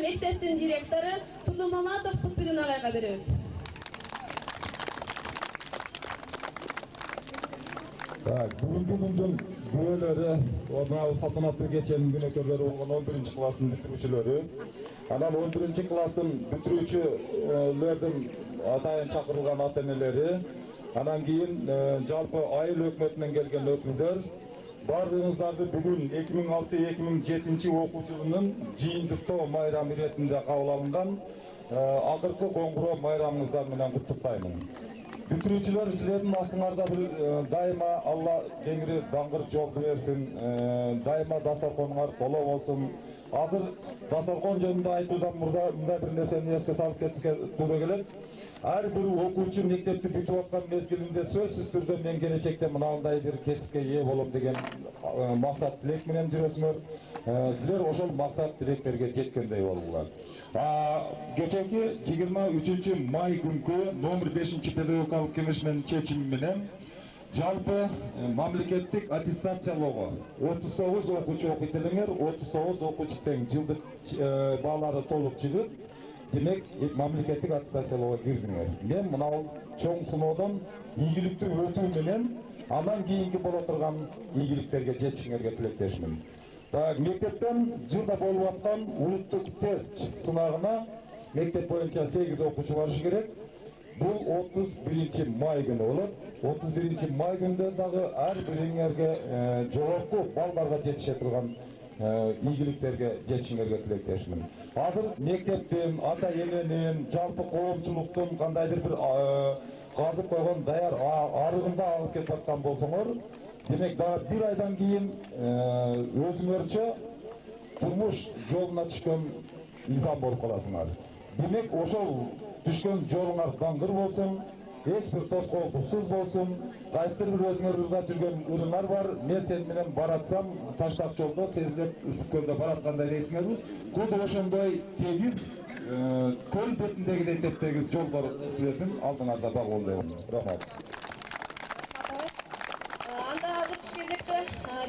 мектептин директору Тулу Маматов Кутбудин агайга беребиз. Бүгүнкү күндүн күбөлөрү, мына салтанаттуу кеченин күнөкөрлөрү болгон 11 класстын бүтүрүүчүлөрү. Анан 11 класстын бүтүрүүчүлөрдүн атайын чакырылган ата-энелери, анан кийин жалпы айыл өкмөтүнөн келген өкүлдөр, бардыгыңыздарды бүгүн 2006-2007 окуу жылынын жыйынтыктоо майрамы иретинде кабыл алынган акыркы коңгуроо майрамыңыздар менен куттуктаймын. Бүтүрүүчүлөр, силердин астыңарда дайыма Алла Теңири даңгыр жолду берсин, дайыма дастарконуңар толо болсун. Азыр дастаркон жөнүндө айтуудан мындай бир нерсени эске салып кетишке туура келет. Ар бир окуучу мектепти бүтүп аткан мезгилинде сөзсүз түрдө мен келечекте мынандай бир кесипке ээ болом деген максат тилек менен жүрөсүңөр. Силер ошол максат тилектерге жеткендей болгула. Geçenki 23 may günkü номер 5 pedagogik kengешменин чечими менен жалпы мамлекеттик аттестациялоого 39 окуучу окуйт элеңер, 39 окуучу тең жылдык баалары толук чыгып, демек мамлекеттик аттестациялоого кирдиңер. Мен мына чоң сыноодон ийгиликтүү өтүү менен андан кийинки боло турган ийгиликтерге жетишиңерге тилектешмин. Мектептен жылда болуп аткан улуттук тест сынагына мектеп боюнча 8 окуучу барышы керек. Бул 31 май күнү болот. 31 май күндө дагы ар бириңерге жогорку балдарга жетише турган ийгиликтерге жетишиңерге тилектешмин. Азыр мектептин, ата-эненин, жалпы коомчулуктун кандайдыр бир казып койгон даяр арыгында алып кетип аткан болсоңор, демек дагы bir aydan кийин өзүңөрчө турмуш жолуна түшкөн инсан болуп каласыңар. Демек ошол түшкөн жолуңар даңгыр болсун, эч бир тоскоолдуксуз болсун. Кайсыдыр бир өзүңөрдө жүргөн ырыңар бар. Мен сен менен баратсам, таштак жолдо сезилип ысык көлдө бараткандай дейсиңерби? Куду ошондой тегиз көл бетиндегидей теп-тегиз жолдор силердин алдыңарда бар болду. Рахмат.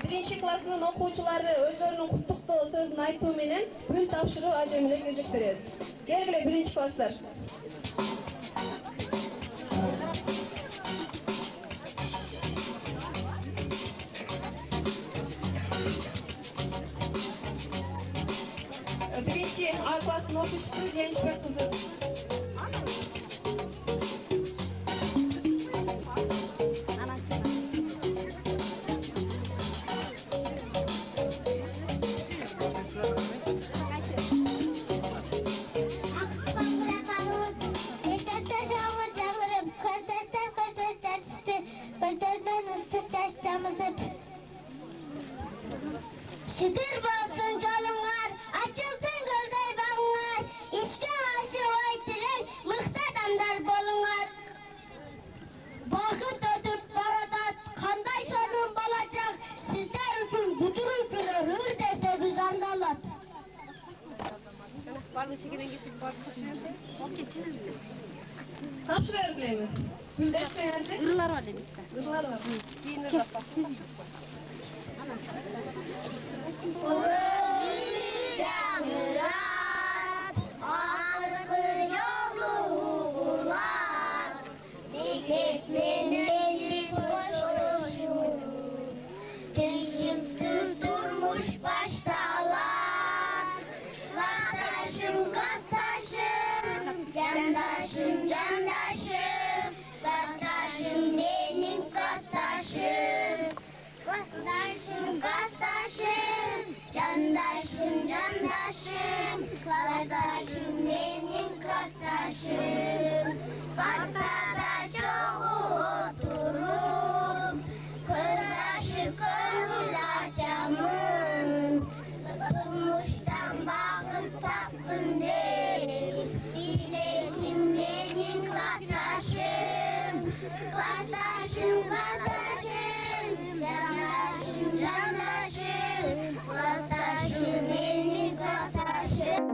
Birinci klasının okuyucuları özlerinin kutlukta sözün aytуу menен gül tapşırığı acemile gezek bereriz. Gelgile birinci klaslar. Birinci A klasının okuyucusu Gençbek kızı. Şükür bolsun jolungar, açılsın gölday bağıngar, işke aşı oy tilek, mıhta adamlar bolungar. Vakit ötüp baradat, kanday sonun bolacak, sizler üçün buturun günü hür dese biz andalat. Barlı çekiden gittik, barlı çekiden gittik. Tapşırıyor bileyim. Gül deste nerede? Gırlar var demekte. Gırlar var. Giyinir zafa. Canırat, argı yolu uğular, mekteplerin eli koşuşur, tüysüktür durmuş baştalar. Kastaşım, kastaşım, candaşım, candaşım, kastaşım benim kastaşım. Kastaşım, kastaşım, candaşım, candaşım, kastaşım benim kastaşım. Parktada çoğu oturup, kırlaşıp gönül açamın. Durmuştan bakıp tapkın değil, bileysin benim kastaşım. Kastaşım, kastaşım, candaşım, candaşım, kastaşım benim kastaşım.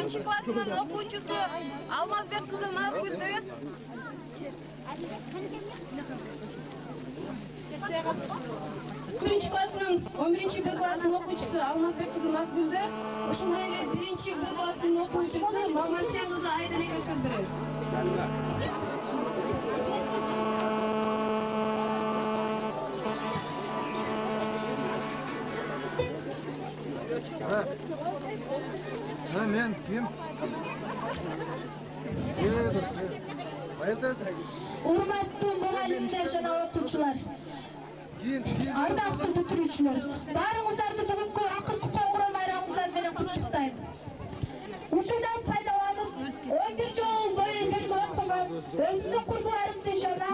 1 klassının okuyucusu Almazbek kızı Nazgül'dü. 1 klassının 11 B klassının okuyucusu Almazbek kızı Nazgül'dü. Ошондой эле 1 B klassının okuyucusu Маманчан кызы Айдалекке сөз беребиz. Men kim? Qayerdasiz? Урматтуу мугалимдер жана окуучулар. Ардактуу бүтүрүүчүлөр, баарыңыздарды бүгүнкү акыркы коңгуроо байрамыңыздар менен куттуктайм. Учурдан пайдаланып, 11 жыл бою бирге окуган, өзүнүн курбуларымды жана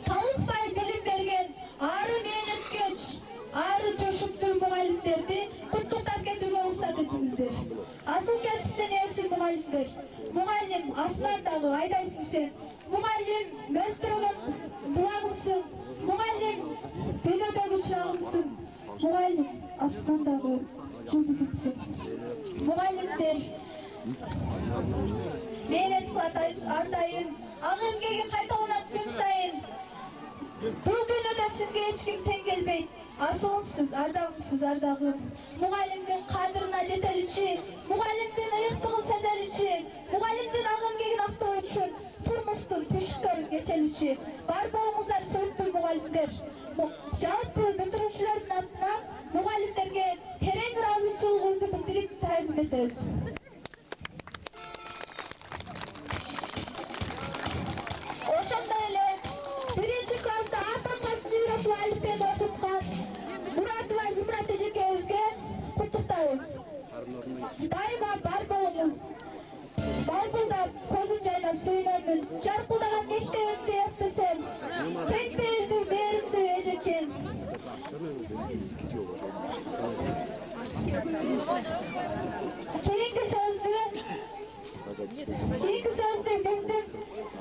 талыкпай билим берген, ары мээнеткеч, ары жошуптуу мугалимдерди куттуктап кетүүгө уруксат этиңиздер. Асыл кесиптин ээси мугалимдер. Мугалим асмандагы айдайсың. Мугалим мөлтүрөгөн булагымсың. Мугалим дүйнөдөгү чырагымсың. Мугалим асмандагы жылдызымсың. Мугалимдер мээнет кылат ардайым. Ак эмгеги кайталанат күн сайын. Бул дүйнөдө сизге эч ким тең келбейт. Асылымсыз, ардагым. Мугалимдин кадырына жетеличи, мугалимдин ыйыктыгын сезеличи, мугалимдин ак эмгегин актоо үчүн турмуштун түшүктөрүн кечеличи. Бар болуңуздар сөйттүү мугалимдер. Жалпы бүтүрүүчүлөрдүн атынан мугалимдерге терең ыраазычылыгыбызды билдирип таазим этебиз. Ошондой эле 1 класста атакасын үйрөтүп алифбени окуткан Муратова Зимрат эжекебизге куттуктайбыз. Дайыма бар болуңуз. Балбылдап, көзүм жайнап сүйлөймүн. Жаркылдаган мектебимди эстесем, тең пейилдүү бээримдүү эжекем. Кийинки сөздү биздин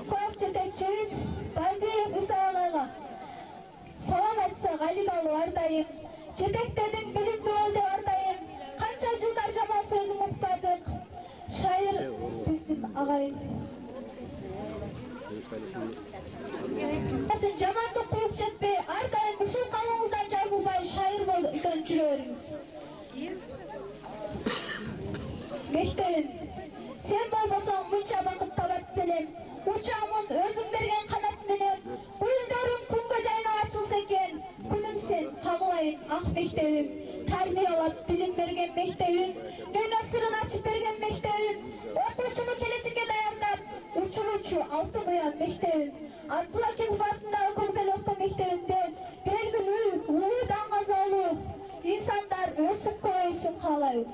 класс жетекчибиз Базиев Иса агайга салам айтсак Алибалуу ардайым. Жетектедиң билимдүү бол деп ардайым. Канча жылдар жаман сөзүн уктадык. Шайыр биздин агайым. Сен жамандык кууп жетпей, ардайым ушул калыңыздан жазылбай шайыр болуп жүрө бериңиз. Мектебим, сен болбосоң мынча бакыт табат белем. Учамын өзүң берген канат менен, гүлдөрүм күнгө жайнап ачылса экен. Күнүм сен кагылайын ак мектебим, тарбиялап билим берген мектебим, дүйнө сырын ачып берген мектебим, окуучуну келечекке даярдап, учуруучу алтын уян мектебим, Абдулакимов атындагы Көкбелокко мектебинде белгилүү, улуу даңгазалуу инсандар өсүп көбөйсүн каалайбыз.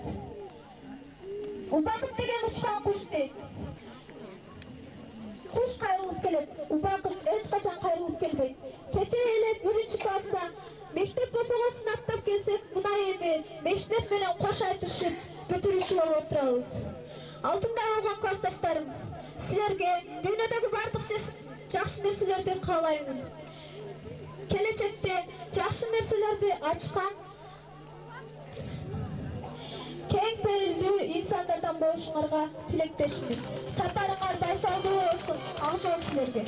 Убакыт деген учкан куш дейт. Куш кайрылып келет, убакыт эч качан кайрылып келбейт. Кече эле 1 класста мектеп босого сынактап келсек, мына эми мектеп менен кош айтышып бүтүрүүчү болуп отурабыз. Алтында калган классташтарым, силерге дүйнөдөгү бардык жакшы нерселерди каалаймын. Келечекте жакшы нерселерди ачкан кең пейилдүү инсандардан болушуңарга тилектешмин. Сапарыңар байсалдуу болсун. Ак жол силерге.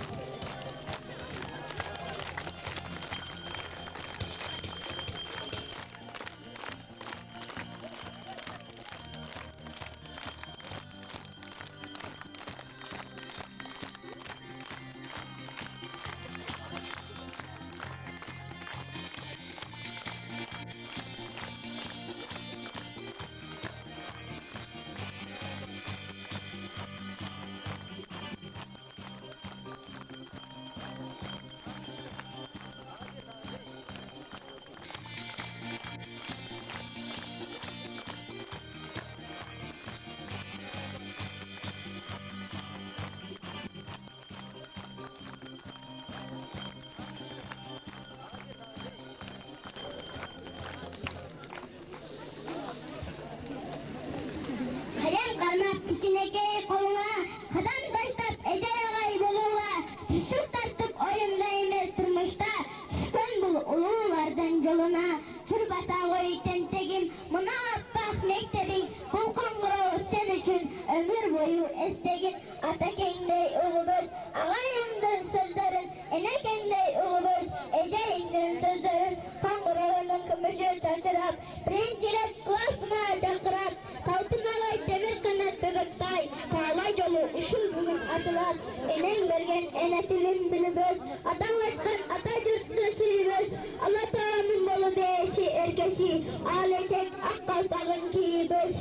жашырап, birinchi rет классына чакырат. Алтыналай темир канат бебектай, каалай жолу ушул бүгүн ачылат. Энең берген эне тилин билибиз, атаң айткан ата журтты сүйүбүз. Алла Тааланын болу дээси эркеси, алечек ак калпагын кийибиз.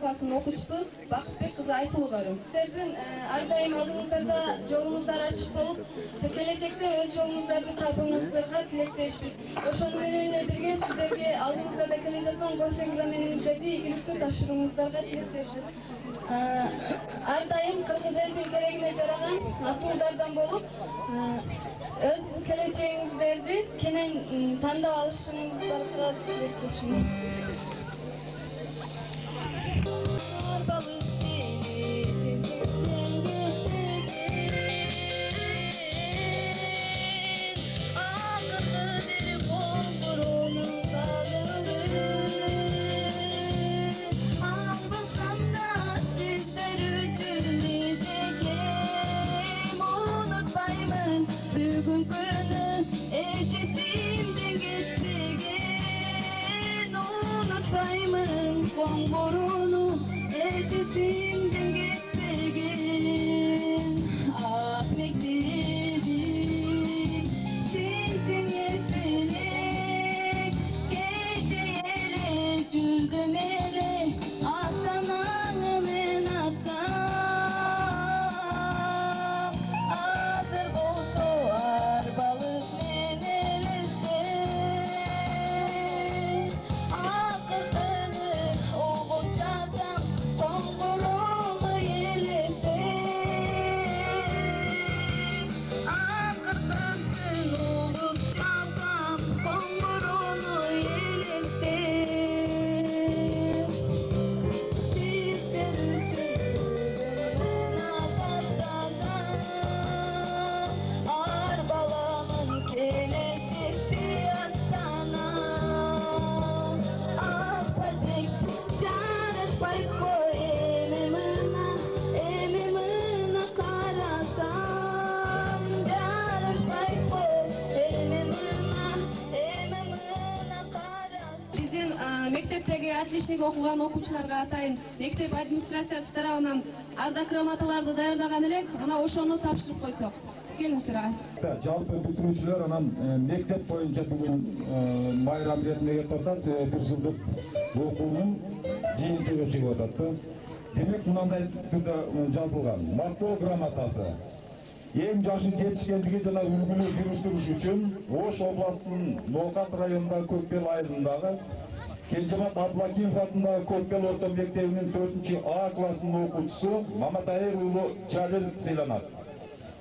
классынын окуучусу Бакытбек кызы Айсулбарым. Сиздердин ар дайым алдыңыздарда жолуңуздар ачык болуп, келечекте өз жолуңуздарды табууңуздарга тилектешпиз. Ошону менен бирге сиздерге алдыңыздарда келе жаткан гос экзамениңиздерди ийгиликтүү тапшырууңуздарга тилектешпиз. Ар дайым кыргыз элдин керегине жараган атуулардан болуп, өз келечегиңиздерди кенен тандап алышыңыздарга тилектешмин. Borunu ecesimden gitmegin Ah mektebim sensin yeselek Gece ele cürdüm ele Asananı men attam Hazır bolso arbalık men elestem Akıtınır oğuçadan Konguruğu yelestem Akıtısın oğuçadan Konguruğu yelestem Sizler üçün ben atatazan Ar balamın gelecekti attana Ah patek Çarışpay koy emimina karasam Çarışpay koy emimina karasam Биздин мектептеги отличник окуган окуучуларга атайын мектеп администрациясы тарабынан ардак грамоталарды даярдаган элек, ана ошону тапшырып койсок. Келиңиздер ага. Жалпы бүтүрүүчүлөр анан мектеп боюнча бүгүн майрам иретинде кетип атат, бир жылдык окуунун жыйынтыгы чыгып атат да. Демек мындай түрдө жазылган. Мактоо грамотасы. Эң жашы жетишкендиги жана үлгүлүү жүрүш үчүн Ош областынын Ноокат районундагы Көкбел айылындагы Кенжебат Абдылакимов атындагы Көкбел орто мектебинин 4-А классынын окуучусу Маматайыр уулу Жалил сыйланат.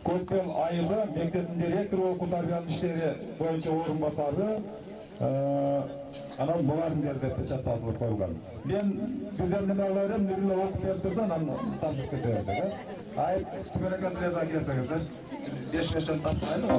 Көкбел айылы мектептин директору окуу тарбиялык иштери боюнча орун басары Анан булардын жерде печать басылып коюлган. Мен бирден неме ала берем, Нурилла окуп берип турса, анан тапшырып кете берет да. Айып түгөнөкөсүнө келсеңиздер, 5 мешен таппайбы?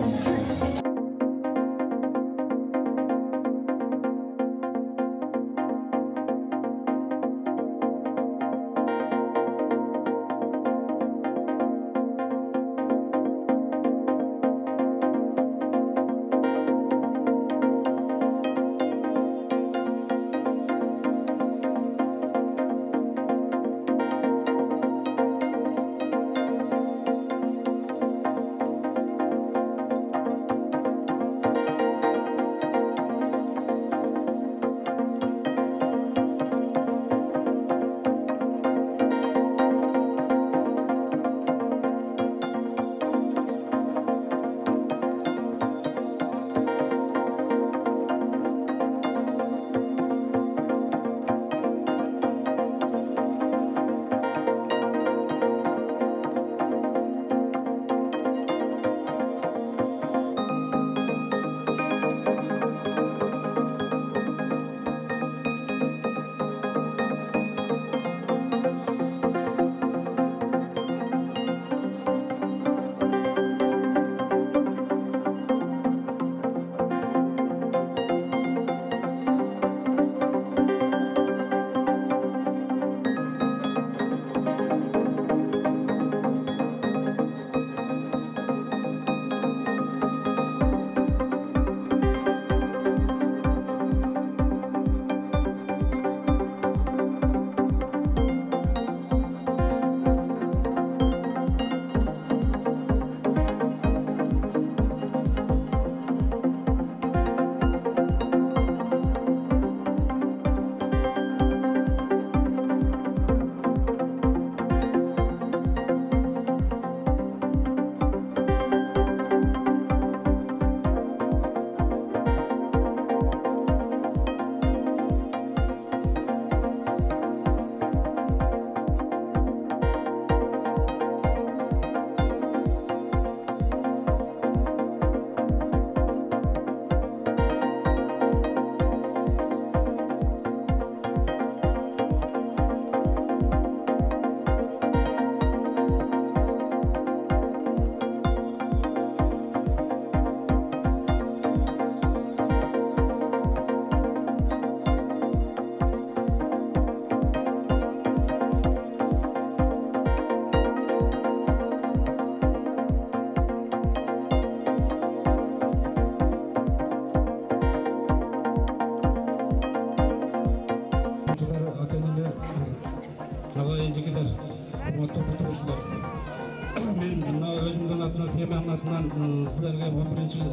Мен өзімдің атынан, семьям атынан сіздерге 11-ші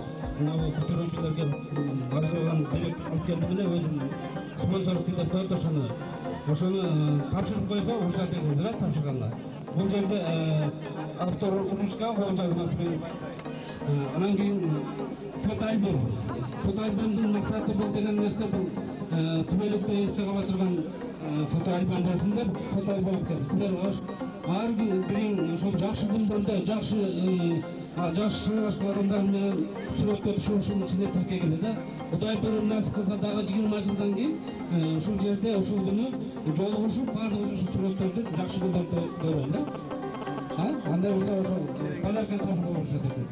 көтерушілерге арзылған билет алып келдім де өзім спонсор деп қойды ошоны тапшырып қойса рұқсат етіңіздер тапшырғанға. Бұл жерде автор ручка қол жазмасымен анан кейін фотоальбомдың мақсаты бұл деген нәрсе бұл күнделікті есте қала тұрған фотоальбом болсындар, фотоальбом сіздер ар бириң ошол жакшы күндөрдө жакшы адамдар менен сүрөттө ушунун ичинде тиркегиле да. Кудай бир насип кылса дагы 20 жылдан кийин ушул жерде ушул күнү жолугушуп баардык ушул сүрөттөрдү жакшы күндөрдө көрөм да. Андай болсо ошол подарка тапшырууга уруксат этет.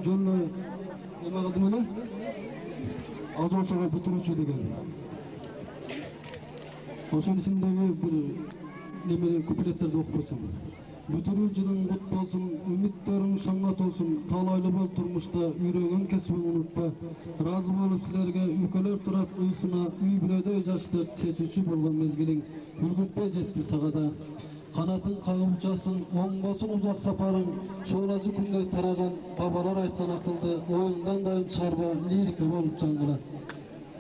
жолuna nima qildim ana? Azonsaga bitiruvchi degan. O'shanisindagi bir nimalar kupletlarni o'qib qo'ysam. Bitiruvchining qut bo'lsin, umidlaring shongat olsun, talaylı bol turmushda yuragin kasbini unutma. Razı bo'lib sizlarga ukalar turat uysuna, uy bilayda o'zashda chechuvchi bo'lgan mezgiling ulgurtmay jetdi sag'ada. Qanatın qag'imchasin, o'ng bo'lsin uzoq safaring, sho'rasi kunday taragan babalar aytgan aqlda o'yindan doim chiqarba lirika bo'lib chanqira.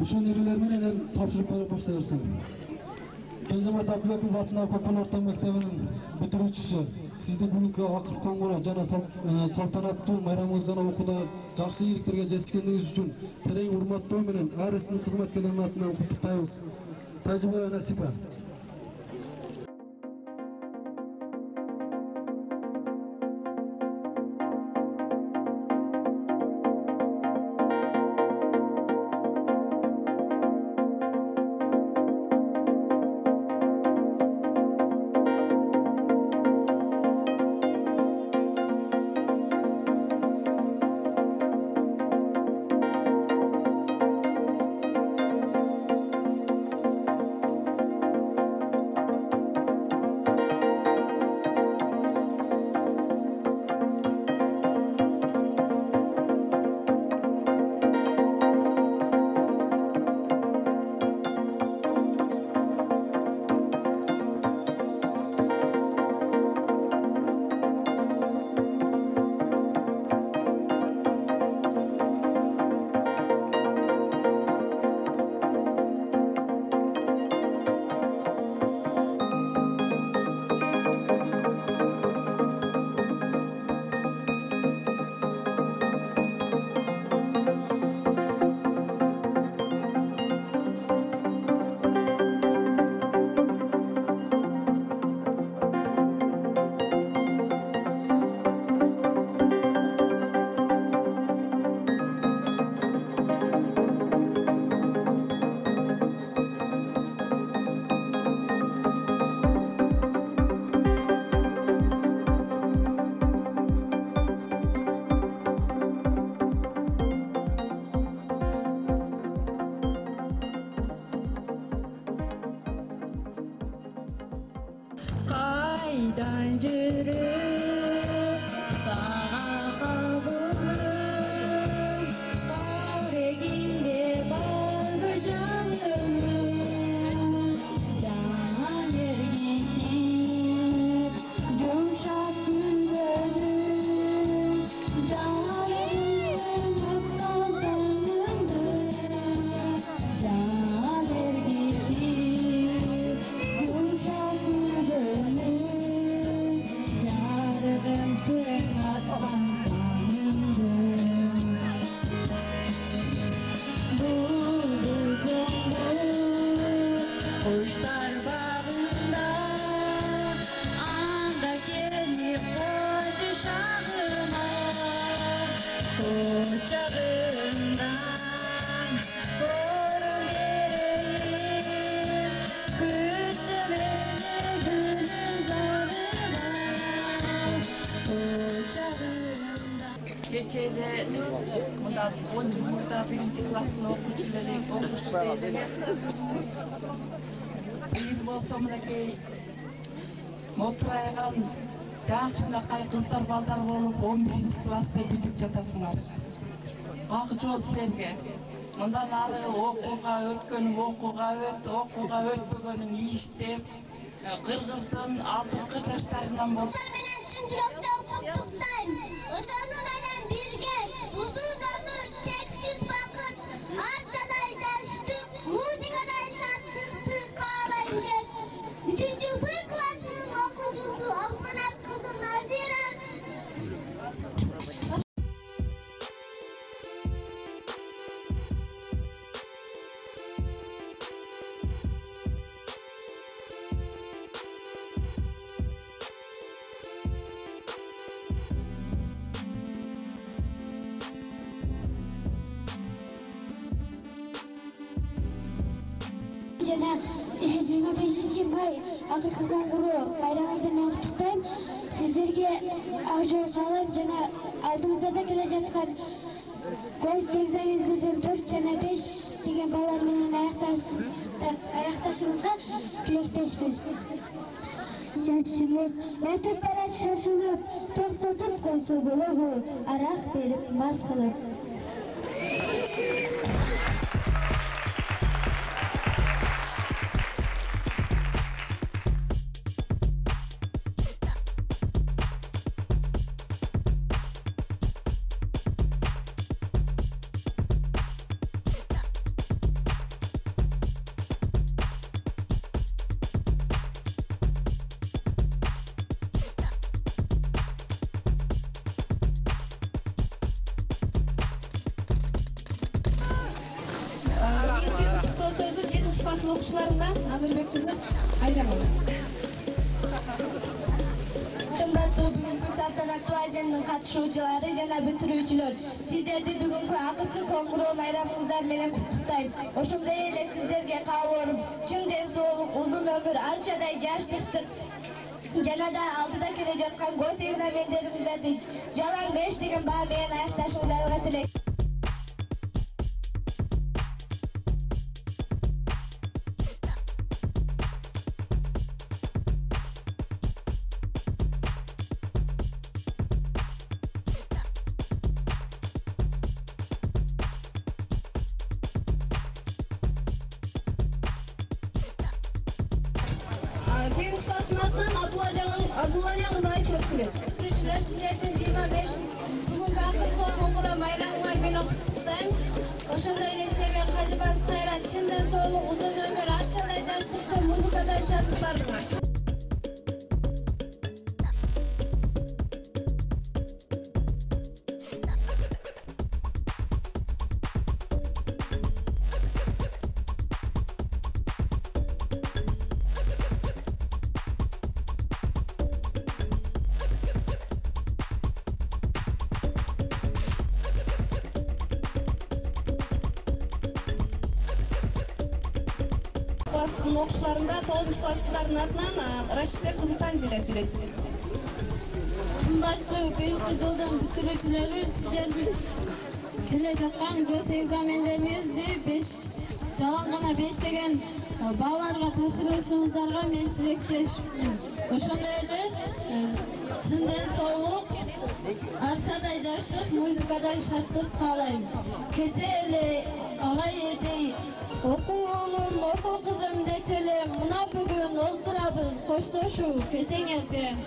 Shu nirilar bilan topshirib berib boshlaysan. Benjamin Taplakov Vatna Ko'pal o'rta maktabining bitiruvchisi. Sizning bugungi oxir qo'ng'ira jana saltanatli bayramingizdan o'qida yaxshi yigitlarga yetishganingiz uchun tereng hurmat bilan Arisning xizmatkorlarining nomidan qutluymiz. Tajriba va nasiba. Kaydan yürüp sağa kavurur, kareginde bağlı canım, can ergenler, yumuşak güllerim, canım mutlu tanrımdır, can ergenler, yumuşak güllerim. Kuşlar bağında anda gelip koca şahıma, kucağından koru vereyim, küstüm evde gülün zarına, kucağından. Keçede bundan 10 yıl burada birinci klasında okuyucuları okuyucuları bir bolsa mınaki motoraygan жакшынакай кыздар балдар болуп 11 класста бүтүп жатасыңар. Ак жол силерге. Мындан ары окууга өтпөгөнүң иштеп, Кыргыздын алдыңкы жаштарынан болуп uzun ömür, çeksiz vakit, arkaday yaşlık, muzikaday şanssızlık ağlayacak. 3. B klasının okuyucusu Osmanat kızı Nazira. Jana 25 may akırkı konquru bayramınızdan men qutlukdayım. Siz Sizlerge Akjol Kalap жана алдыңызда да келе жаткан көз экзаменіңізден 4 жана 5 деген балдар менен аякташыңызга тилектешпиз. Жакшылык өтүп бара шашылып, токтотуп койсо болобу, арак берип мас кылып. Okuşlarından Nazırbek kızı Aycan oldu. Kımbatlı bugünkü saltanatlı Aycan'ın katışuvçuları jana бүтүрүүчүлөр. Sizlerdi bugünkü akıtlı Тоңгуроо bayramыңыздар менен куттуктайм. Ошондой эле сиздерге каалоорум чың ден соолук, узун өмүр, анчадай жаштыктык жана да алдыда келе жаткан көз экзамендериңиздерди жалаң 5 деген баа менен аякташыңыздарга тилейм. Abdullahya'nız Ayçöksülüz. Sürücüler sizlerden 25 bugün akıtlı Тоңгуроо bayramыңар менен куттуктайм. Ошондой эле силерге кажыбас кайрат, чындын соолук, узун өмүр, арчадай жаштыкты, музыкада шаттыктарыңар. Класстын окушларында 9 класстардын атынан Рашидбек кызы Фанзиле сүйлөйт. Кымбаттуу быйылкы жылдын бүтүрүүчүлөрү, сиздердин келе жаткан көз экзамендериңизди 5 жалаң гана 5 деген бааларга тапшырышыңыздарга мен тилектешмин. Ошондой эле чындын соолук, арчадай жаштык, музыкадай шаттык каалайм. Кече эле агай эжей окуу оğlum, окуу кызым дече эле мына бүгүн олтурабыз, коштошуу, кечең эртең.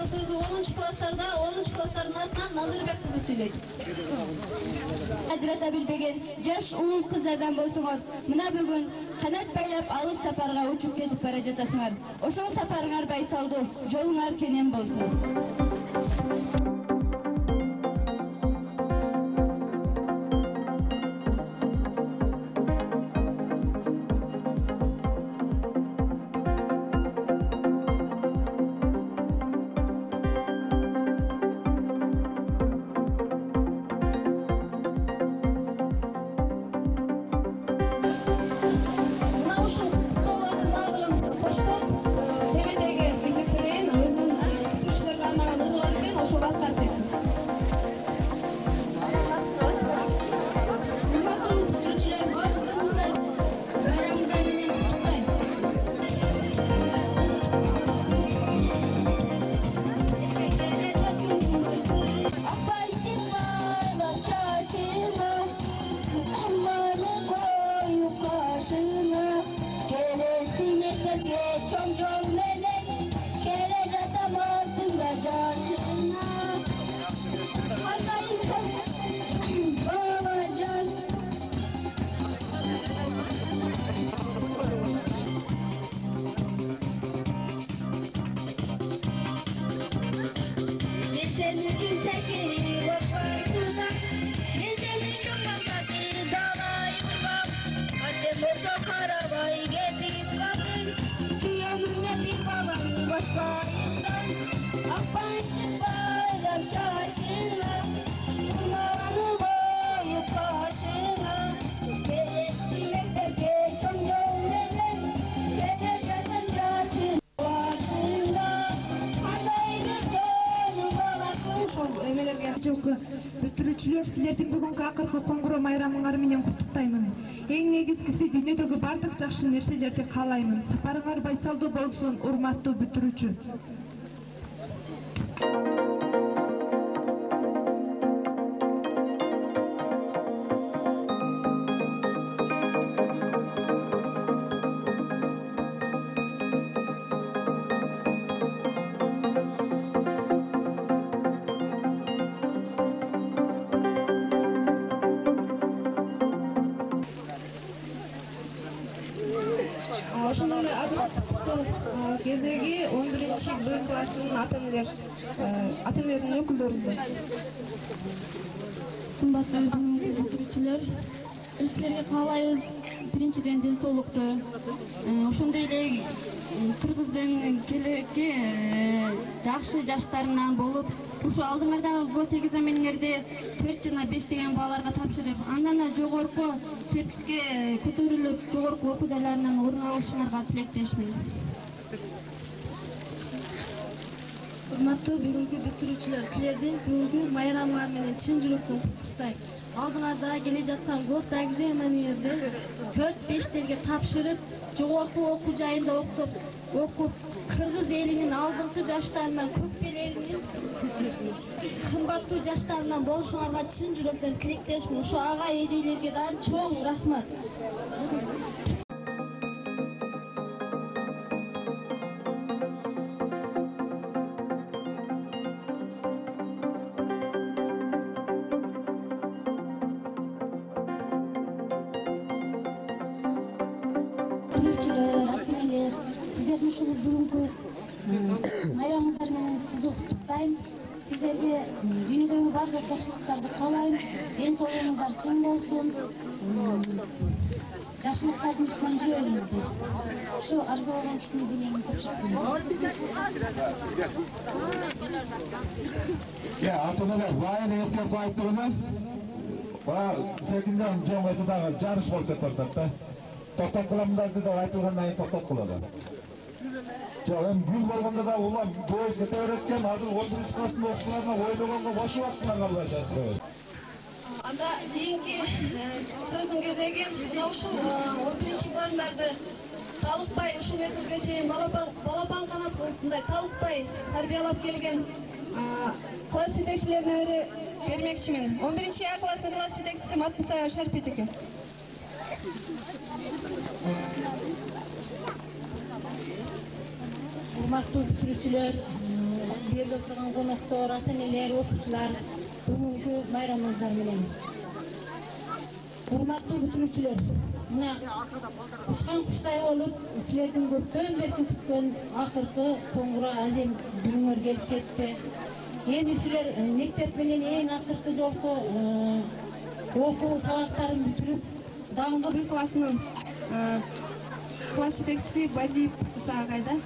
Sözü 10. klasslarda, 10. klassların артынан Назырбек кызы сүйлөйт. Ажырата билбеген жаш улуу кыздардан болсоңор, мына бүгүн канат байлап алыс сапарга учуп кетип бара жатасыңар. Ошол сапарыңар байсалдуу, жолуңар кенен болсун. Ошол сыныптагы бүтүрүүчүлөр, силердин бүгүнкү акыркы коңгуроо майрамыңар менен куттуктаймын. Эң негизгиси дүйнөдөгү бардык жакшы нерселерди каалаймын. Сапарыңар байсалдуу болсун, урматтуу бүтүрүүчү. Ошондой эле азаматтыктоо кезеги 11-Б классынын ата-энелеринин өкүлдөрүндө. Кымбаттуу бүгүнкү бүтүрүүчүлөр, биз силерге каалайбыз биринчиден ден соолукту, ошондой эле Кыргыздын келечекке жакшы жаштарынан болуп, ушу алдыңардагы гос экзамендерде 4 жана 5 деген бааларга тапшырып, андан да жогорку тепкичке көтөрүлүп, жогорку окуу жайларынан орун алышыңарга тилектешмин. Урматтуу бүгүнкү бүтүрүүчүлөр, силердин бүгүнкү майрамыңар менен чын жүрөктөн куттуктайм. Алдыңарда келе жаткан гос экзамендерде 4-5 тапшырып, жогорку окуу жайында окуп, Кыргыз элинин алдыңкы жаштарынан, көк элинин кымбаттуу жаштарынан болушуңарга чын жүрөктөн тилектешмин. Ушу агай эжелерге да чоң рахмат. Бүтүрүүчүлөр, ата-энелер, сиздердин ушул бүгүнкү майрамыңыздар менен кызуу куттуктайм. Сиздерге дүйнөдөгү бардык жакшылыктарды каалайм. Ден соолугуңуздар чың болсун. Жакшылыктардын үстүнөн жүрө бериңиздер. Ушу арзулаган кишинин dilегин тапшырып Ya, ата-энелер, баян эскертип айттыгына. Секинден жоңгойсо дагы жарыш болуп жатат да. Токтоп кыламдар деп айтылгандан кийин токтоп кылады. Жок, эми гүл болгондо да улам поезд кете береткен, азыр 11-класстын окуучуларына ойлогонго бошуп аттыңар албайсыздар. Анда кийинки сөздүн кезеги мына ушул 11-класстарды талыкпай ушул мезгилге чейин балапан канат мындай талыкпай тарбиялап келген класс жетекчилерине бермекчимин. 11-А класстын класс жетекчиси Матмусаева Шарипет экен. Урматтуу бүтүрүүчүлөр, бу жерде отурган коноктор, ата-энелер, окуучулар, бүгүнкү майрамыңыздар менен. Урматтуу бүтүрүүчүлөр, мына учкан куштай болуп, силердин көптөн берки күткөн акыркы коңгуроо азем күнүңөр келип жетти. Эми силер мектеп менен эң акыркы жолку окуу сабактарын бүтүрүп, даңгы Б классынын класс жетекчиси Базиев Иса агайда.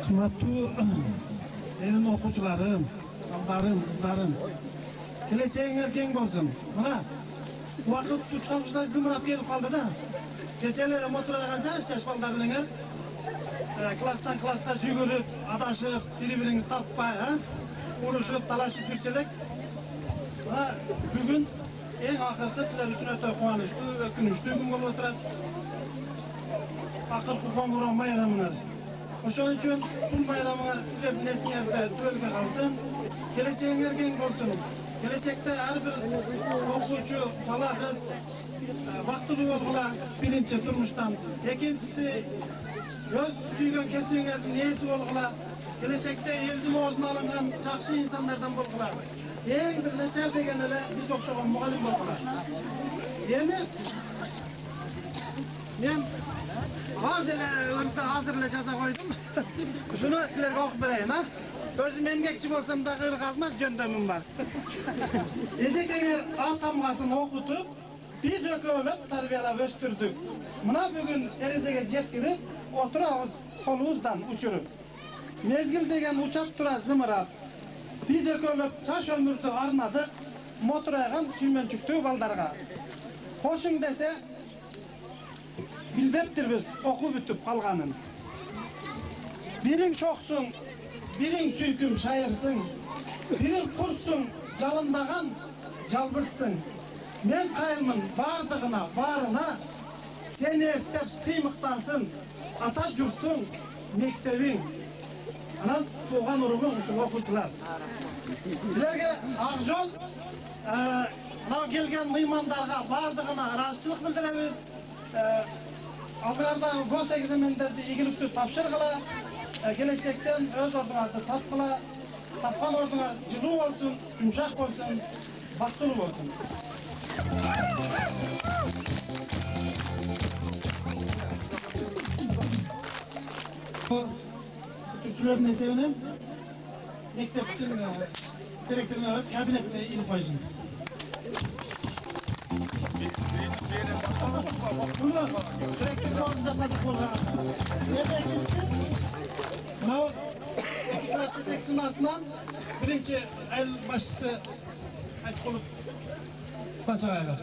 Кымбаттуу менин окуучуларым, балдарым, кыздарым, келечегиңер кең болсун. Мына убакыт учкан куштай зымырап келип калды да. Кече эле мотурайган жаш балдар менен класстан класска жүгүрүп, адашып, бири-бирин таппай, урушуп, талашып жүрчү элек. Бүгүн эң акыркы силер үчүн өтө кубанычтуу, өкүнүчтүү күн болуп отурат. Акыркы коңгуроо майрамыңар. Ошон үчүн бул майрамыңар силердин эсиңерде түбөлгө калсын, келечегиңер кең болсун. Келечекте ар бир окуучу бала кыз бактылуу болгула биринчи турмуштан, экинчиси өз сүйгөн кесибиңердин ээси болгула, келечекте элдин оозуна алынган жакшы инсандардан болгула. Эң бир начал деген эле биз окшогон мугалим болгула. Эми мен азыр эле жаза койдум. Ушуну силерге окуп берейин, Өзүм эмгекчи болсом да кыр казмак жөндөмүм бар. Эжекеңер атамгасын окутуп, биз экөөлөп тарбиялап өстүрдүк. Мына бүгүн эрезеге жеткирип, отурабыз колубуздан учуруп. Мезгил деген учап тура зымырап. Биз экөөлөп жаш өмүрдү арнадык, мотурайган сүймөнчүктүү балдарга. Кошуң десе, билбептирбиз окуу бүтүп калганын. Бириң шоксуң, Birin süyküm şayırsın, birin kursun жалындаған жалбыртсың. Мен қайылмын бардығына, барына, сені естеп сыймықтансың, ата жұрттың мектебің. Анан туған ұрымың үшін оқушылар. Сіздерге Ақжол келген меймандарға бардығына разышылық білдіреміз. Алдыңардағы гос экзамендерді игілікті тапшырғыла, келешектен өз ордыңарды тапқан ордыңар жылу болсын, жұмшақ болсын, бақтылы болсын. Күтушілердің есебінен мектептің директорының арасы кабинетіне ilip қойсын. Директорның орнын жасасып болған. Мынау iki класс жетекшінің артынан бірінші әйел басшысы Айтқұлов Панчағайға.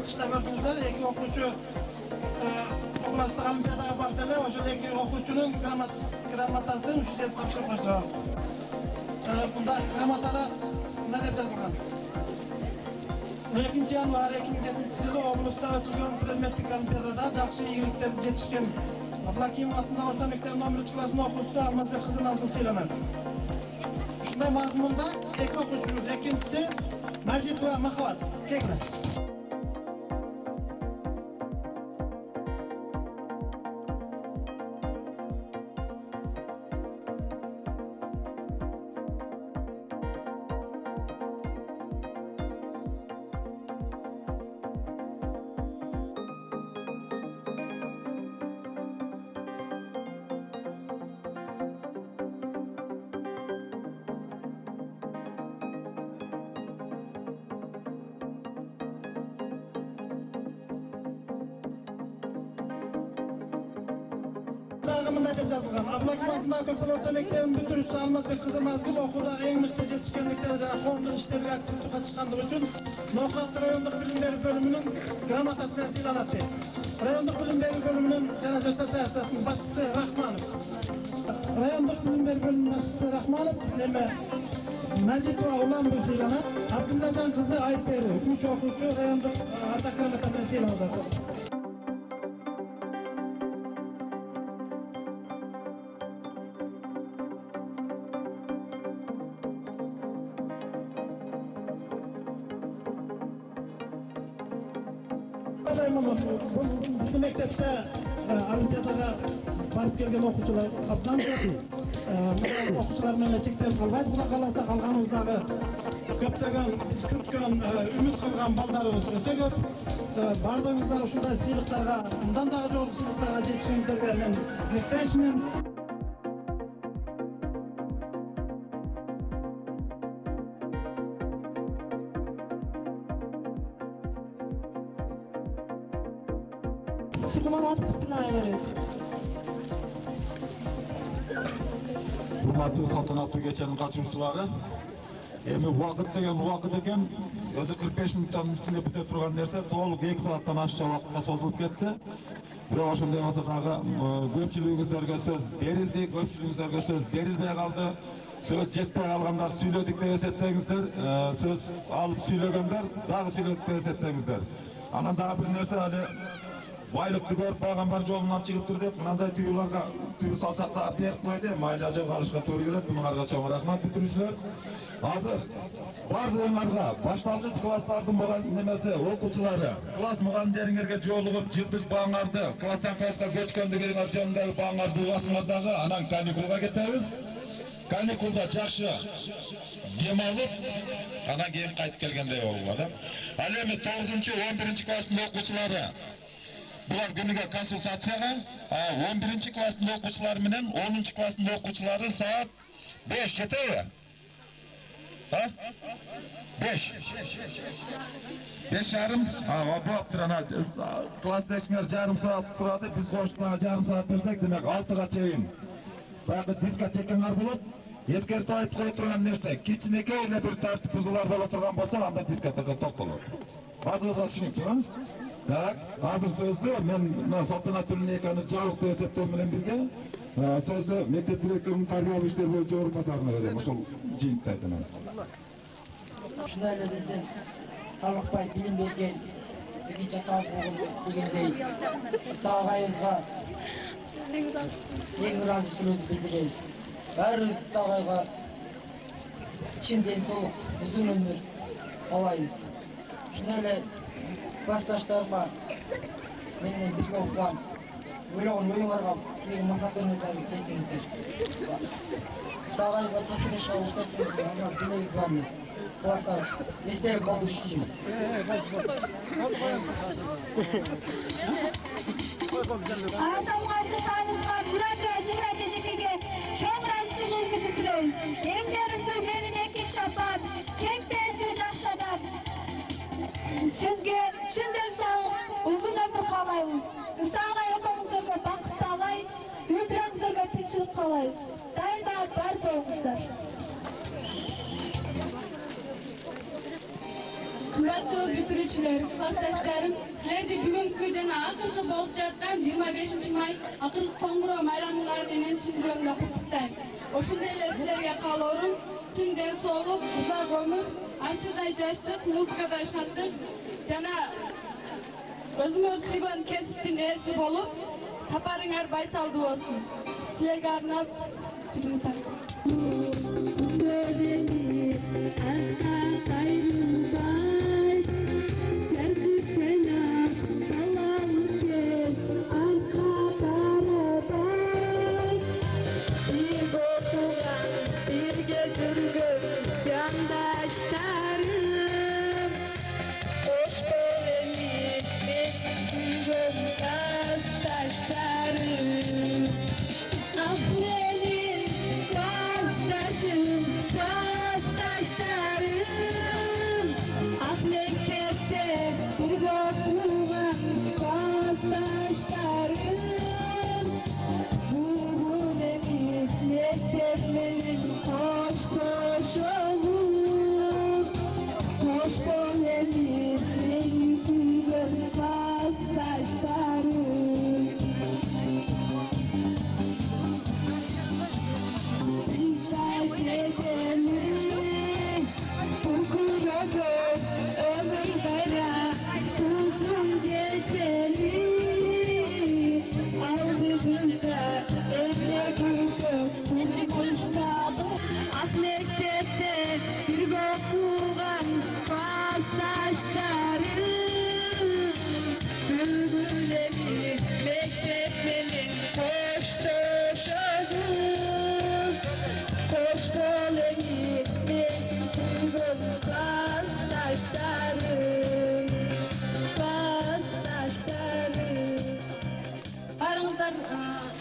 Kışta gördüğünüzler, iki okuyucu oklastık olimpiyadaga bardılar, oşul iki okuyucunun gramatasını 307 tapşırıp koysa. Bunda gramatada ne dep yazılgan? 2 yanvar 2007 yılı Oblus'ta ötülgen predmettik olimpiyadada jakşı iyiliklerdi жетишкен Ablakimov atında orta mektebin 11. klasının okuyucusu Almazbek kızı Nazgül Seylanır. Şunday mazmunda iki okuyucunun, ikincisi Majid ve Mahavat. Tekrar. Mınday dep жазылған. Ablakimov атындағы Көкпар орта мектебин бүтүрүүчүсү Алмазбек кызы Назгүл окууда эң мыкты жетишкендиктери жана коомдук иштерге активдүү катышкандыгы үчүн Ноокат райондук билим берүү бөлүмүнүн грамотасы менен сыйланат. Райондук билим берүү бөлүмүнүн жана жаштар саясатынын башчысы Рахманов. Райондук билим берүү бөлүмүнүн башчысы Рахманов эми Majidова Уланбек сыйланат. Абдуллажан кызы Айпери 3 окуучу райондук ата грамота менен сыйланат. Біздің мектепте олимпиадаға барып келген оқушылар абдан көп. Оқушылар менен чектелип қалбайт. Құда қаласа қалғанымыздағы көптеген біз күткен, үміт қылған балдарыбыз өте көп. Бардыңыздар ушундай сыйлықтарға, мындан дагы жогорку сыйлықтарға жетишиңиздерге мен тілектешмин. Hurmatlı saltanatlı geçenin katılımcıları, vakit degen vakit ekan, özü 45 minuttan içinde bitip turgan nerse, to'liq 2 saatdan aşağı vaqtga sozulib ketdi. Biroq ошондой болсо дагы көпчүлүгүңүздөргө сөз берилди, көпчүлүгүңүздөргө сөз берилбей калды. Söz жетпей калгандар сүйлөдүк деп эсептеңиздер, сөз алып сүйлөгөндөр дагы сүйлөдүк деп эсептеңиздер. Анан дагы бир нерсе али байлыкты көрүп пайгамбар жолунан чыгыптыр деп мындай түйүүлөргө түйүү салсак да берип койду. Майла жок алышка туура келет. Буңарга чоң рахмат бүтүрүүчүлөр. Азыр бардыгыңарга башталгыч класстардын болгон немеси окуучулары, класс мугалимдериңерге жолугуп жылдык бааңарды, класстан класска көчкөндүгүңөр жөнүндөгү бааңарды угасыңар дагы, анан каникулга кетебиз. Каникулда жакшы дем алып, анан кийин кайтып келгендей болот. Ал эми 9-11 класстын окуучулары булар күнүгө консультацияга, 11 класстын окуучулары менен 10 класстын окуучулары саат 5 жетеби? 5:30. Болуптур, ана классташыңар жарым саат сурады, биз коштуна жарым саат берсек, демек 6га чейин. Баягы дискотекаңар болот. Эскертип айтып кое турган нерсе, кичинекей эле бир тартип бузуулар боло турган болсо, анда дискотека токтолот. Баардыгыңызга түшүнүксүз, Так, азыр сөздү мен Салтанат Түлүнеканы жабыктуу эсептөө менен бирге сөздү мектеп директорунун тарбиялык иштер боюнча орун басарына берем. Ошол жыйынтты айтамын. Ушундай эле биздин талыкпай билим берген экинчи атабыз болгон дегендей Сагайыбызга эң ыраазычылыгыбызды билдиребиз. Баарыбыз Сагайга чын ден соолук, узун өмүр каалайбыз. Ушундай эле классташтарыма менен бирге окуган ойлогон оюңарга тиги максаттарыңыздарды жетиңиздер. Сагайыбызга тапшырышка уктатууну анда билебиз баарын. Класска эстелик болуш үчүн. Атамгасы танылган Мурат Азимат эжекеге чоң ыраазычылыгыбызды билдиребиз. Эң беримдүү менин экинчи апам, кең пейилдүү жакшы адам. Сизге чын ден соолук, узун өмүр каалайбыз. Сагай экөөңүздөргө бакыт каалайбыз, үй бүлөңүздөргө тынччылык каалайбыз. Дайыма бар болуңуздар. Кымбаттуу бүтүрүүчүлөр, классташтарым, силерди бүгүнкү жана акыркы болуп жаткан 25 май акыркы коңгуроо майрамыңар менен чын жүрөгүмдөн куттуктайм. Ошондой эле силерге каалоорум чын ден соолук, узак өмүр, анчадай жаштык, музыкада шаттык жана өзүңөр сүйгөн кесиптин ээси болуп, сапарыңар байсалдуу болсун. Силерге арнап күтүмү тартам.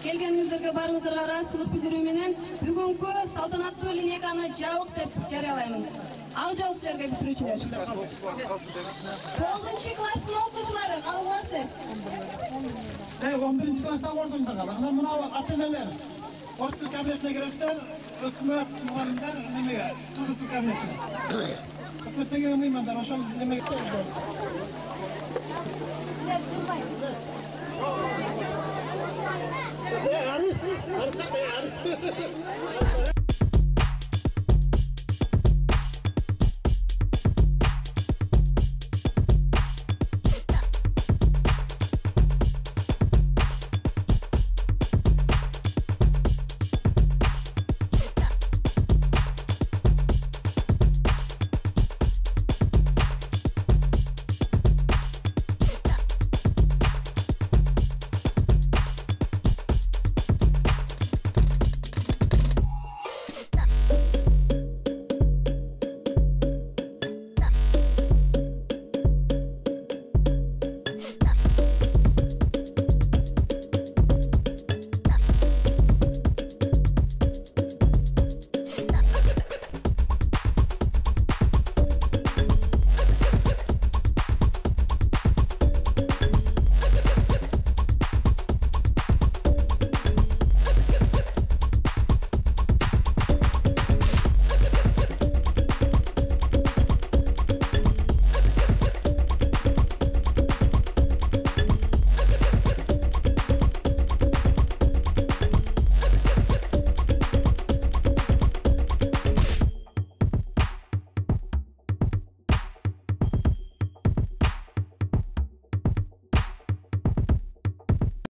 Келгениңиздерге барыңыздарга ыраазычылык билдирүү менен бүгүнкү салтанаттуу линейканы жабык деп жарыялаймын. Ак жол силерге бүтүрүүчүлөр. 9 класстын окуучулары калыңыздар. 11 класста ордун да калды. Анан мына ата-энелер орыс тил кабинетине киресиздер, өкмөт мугалимдер немеге? Кыргыз тил кабинетине. Өкмөттөгү мыймандар ошол немеге Aris.